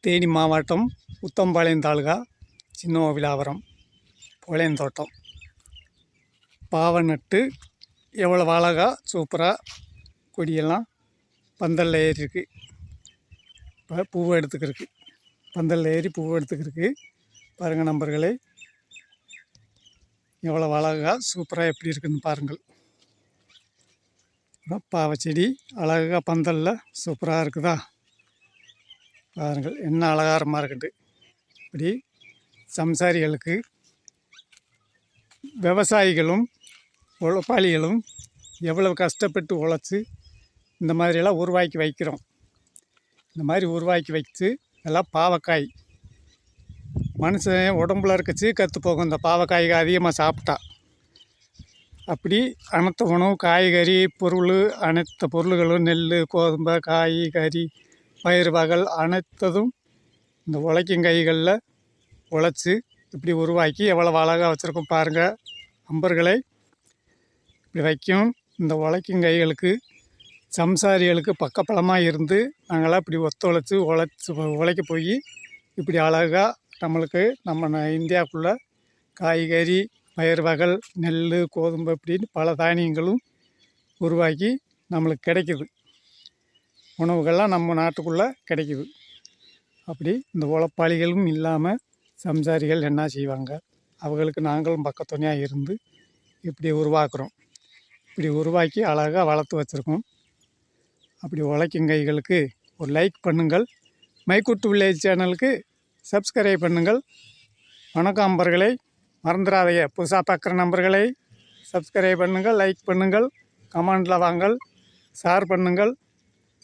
தேனி மாவட்டம் உத்தம்பாளையம் தாலுகா சின்னோவிலாவரம் புளியந்தோட்டம். பாவை நட்டு எவ்வளோ அழகா சூப்பராக கொடியெல்லாம் பந்தலில் ஏறிருக்கு. இப்போ பூவை எடுத்துக்கிருக்கு, பந்தலில் ஏறி பூவை எடுத்துக்கிருக்கு. பாருங்கள் நண்பர்களே, எவ்வளோ அழகா சூப்பராக எப்படி இருக்குன்னு பாருங்கள். பாவை செடி அழகாக பந்தலில் சூப்பராக இருக்குதா பாருங்கள், என்ன அலங்காரமாக இருக்குது. இப்படி சம்சாரிகளுக்கு, விவசாயிகளும் உழைப்பாளிகளும் எவ்வளவு கஷ்டப்பட்டு உழைச்சி இந்த மாதிரியெல்லாம் உருவாக்கி வைக்கிறோம். இந்த மாதிரி உருவாக்கி வச்சு எல்லாம் பாவக்காய் மனுஷன் உடம்புல இருக்கச்சு கற்று போகும். இந்த பாவக்காய் அதிகமாக சாப்பிட்டா அப்படி அனைத்து உணவு, காய்கறி பொருள், அனைத்து பொருள்களும் நெல், கோதுமை, காய், கறி, பயிர் வகைகள் அனைத்ததும் இந்த உழைக்கும் கைகளில் உழைச்சி இப்படி உருவாக்கி எவ்வளோ அழகாக வச்சுருக்கோம் பாருங்கள் நண்பர்களே. இப்படி வைக்கும் இந்த உழைக்கும் கைகளுக்கு, சம்சாரிகளுக்கு பக்கபலமாக இருந்து நாங்களாம் இப்படி ஒத்துழைச்சி உழைக்க போய் இப்படி அழகாக நம்மளுக்கு நம்ம இந்தியாவுக்குள்ளே காய்கறி, பயிர் வகைகள், நெல், கோதுமை இப்படின்னு பல தானியங்களும் உருவாக்கி நம்மளுக்கு கிடைக்கிது. உணவுகள்லாம் நம்ம நாட்டுக்குள்ளே கிடைக்கிது. அப்படி இந்த உழைப்பாளிகளும் இல்லாமல் சம்சாரிகள் என்ன செய்வாங்க? அவங்களுக்கு நாங்களும் பக்கத்துணையாக இருந்து இப்படி உருவாக்குறோம். இப்படி உருவாக்கி அழகாக வளர்த்து வச்சுருக்கோம். அப்படி உழைக்கும் கைகளுக்கு ஒரு லைக் பண்ணுங்கள். மைக்குட்டு வில்லேஜ் சேனலுக்கு சப்ஸ்கிரைப் பண்ணுங்கள். வணக்கம் நண்பர்களே, மறந்துடாதீங்க. புதுசாக பார்க்குற நண்பர்களை சப்ஸ்கிரைப் பண்ணுங்கள், லைக் பண்ணுங்கள், கமெண்டில் வாங்கள், ஷேர் பண்ணுங்கள்.